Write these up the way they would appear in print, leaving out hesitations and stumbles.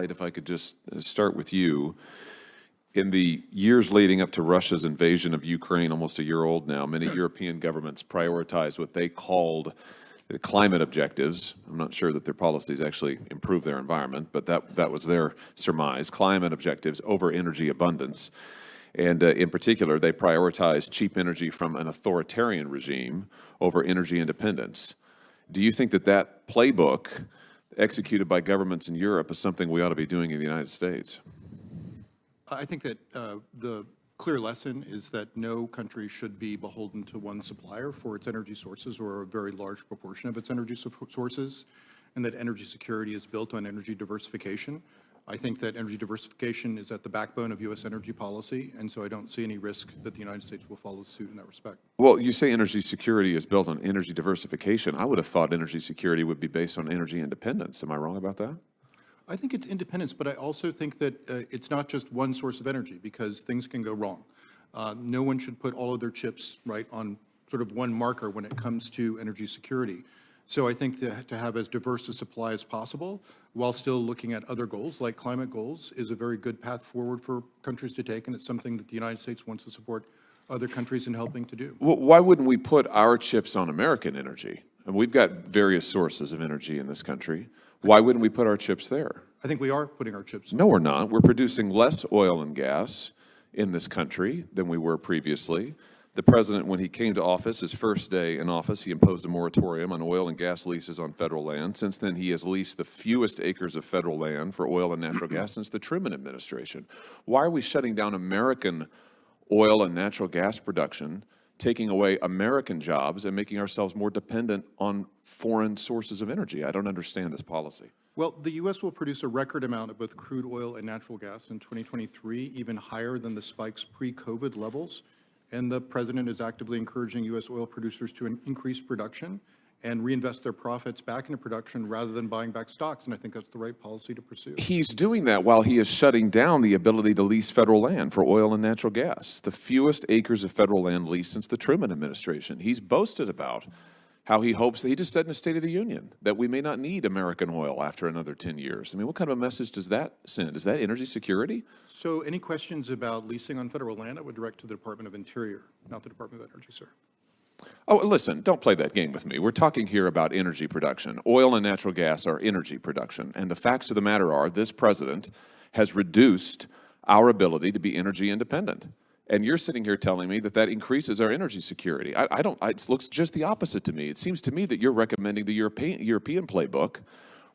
light, if I could just start with you. In the years leading up to Russia's invasion of Ukraine, almost a year old now, many European governments prioritized what they called the climate objectives. I'm not sure that their policies actually improve their environment, but that was their surmise. Climate objectives over energy abundance. And in particular, they prioritized cheap energy from an authoritarian regime over energy independence. Do you think that that playbook executed by governments in Europe is something we ought to be doing in the United States? I think that the clear lesson is that no country should be beholden to one supplier for its energy sources or a very large proportion of its energy sources, and that energy security is built on energy diversification. I think that energy diversification is at the backbone of U.S. energy policy, and so I don't see any risk that the United States will follow suit in that respect. Well, you say energy security is built on energy diversification. I would have thought energy security would be based on energy independence. Am I wrong about that? I think it's independence, but I also think that it's not just one source of energy, because things can go wrong. No one should put all of their chips right on sort of one marker when it comes to energy security. So I think that to have as diverse a supply as possible, while still looking at other goals like climate goals, is a very good path forward for countries to take, and it's something that the United States wants to support other countries in helping to do. Well, why wouldn't we put our chips on American energy? And we've got various sources of energy in this country. Why wouldn't we put our chips there? I think we are putting our chips. No, we're not. We're producing less oil and gas in this country than we were previously. The president, when he came to office, his first day in office, he imposed a moratorium on oil and gas leases on federal land. Since then, he has leased the fewest acres of federal land for oil and natural gas since the Truman administration. Why are we shutting down American oil and natural gas production, taking away American jobs and making ourselves more dependent on foreign sources of energy? I don't understand this policy. Well, the U.S. will produce a record amount of both crude oil and natural gas in 2023, even higher than the spikes pre-COVID levels. And the president is actively encouraging U.S. oil producers to increase production and reinvest their profits back into production rather than buying back stocks. And I think that's the right policy to pursue. He's doing that while he is shutting down the ability to lease federal land for oil and natural gas, the fewest acres of federal land leased since the Truman administration. He's boasted about how he hopes, he just said in the State of the Union, that we may not need American oil after another 10 years. I mean, what kind of a message does that send? Is that energy security? So any questions about leasing on federal land, I would direct to the Department of Interior, not the Department of Energy, sir. Oh, listen, don't play that game with me. We're talking here about energy production. Oil and natural gas are energy production. And the facts of the matter are this president has reduced our ability to be energy independent. And you're sitting here telling me that that increases our energy security. It looks just the opposite to me. It seems to me that you're recommending the European playbook,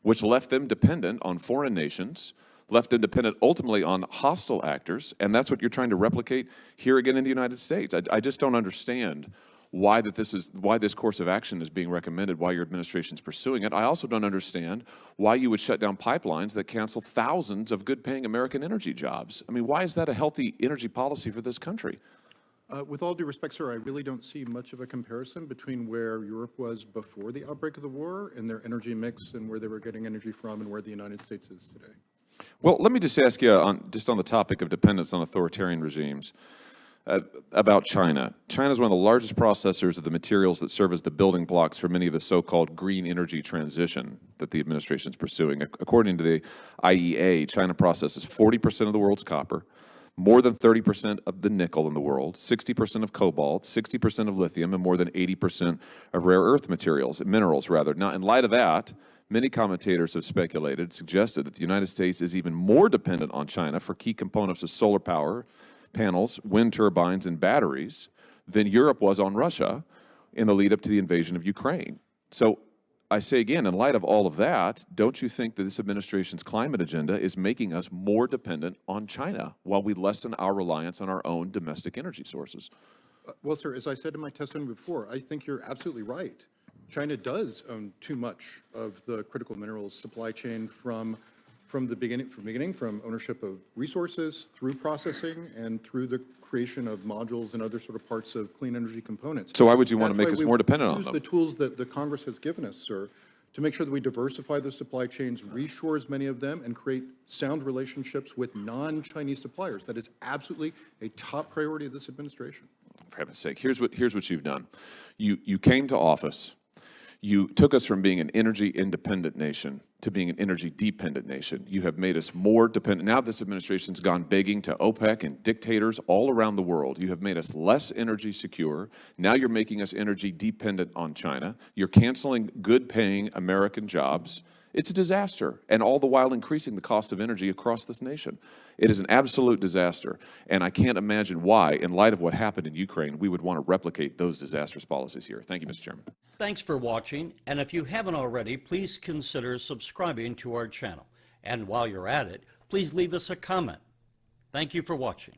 which left them dependent on foreign nations, left them dependent ultimately on hostile actors, and that's what you're trying to replicate here again in the United States. I just don't understand why this course of action is being recommended, why your administration is pursuing it. I also don't understand why you would shut down pipelines that cancel thousands of good-paying American energy jobs. I mean, why is that a healthy energy policy for this country? With all due respect, sir, I really don't see much of a comparison between where Europe was before the outbreak of the war and their energy mix and where they were getting energy from and where the United States is today. Well, let me just ask you, on the topic of dependence on authoritarian regimes, about China. China is one of the largest processors of the materials that serve as the building blocks for many of the so-called green energy transition that the administration is pursuing. According to the IEA, China processes 40% of the world's copper, more than 30% of the nickel in the world, 60% of cobalt, 60% of lithium, and more than 80% of rare earth minerals. Now, in light of that, many commentators have suggested that the United States is even more dependent on China for key components of solar power, panels, wind turbines, and batteries than Europe was on Russia in the lead up to the invasion of Ukraine. So I say again, in light of all of that, don't you think that this administration's climate agenda is making us more dependent on China while we lessen our reliance on our own domestic energy sources? Well, sir, as I said in my testimony before, I think you're absolutely right. China does own too much of the critical minerals supply chain from ownership of resources, through processing, and through the creation of modules and other sort of parts of clean energy components. So why would you want to make us more dependent on them? Use the tools that the Congress has given us, sir, to make sure that we diversify the supply chains, reshore as many of them, and create sound relationships with non-Chinese suppliers. That is absolutely a top priority of this administration. For heaven's sake, here's what you've done. You came to office. You took us from being an energy independent nation to being an energy dependent nation. You have made us more dependent. Now this administration's gone begging to OPEC and dictators all around the world. You have made us less energy secure. Now you're making us energy dependent on China. You're canceling good paying American jobs. It's a disaster, and all the while increasing the cost of energy across this nation. It is an absolute disaster, and I can't imagine why, in light of what happened in Ukraine, we would want to replicate those disastrous policies here. Thank you, Mr. Chairman. Thanks for watching, and if you haven't already, please consider subscribing to our channel. And while you're at it, please leave us a comment. Thank you for watching.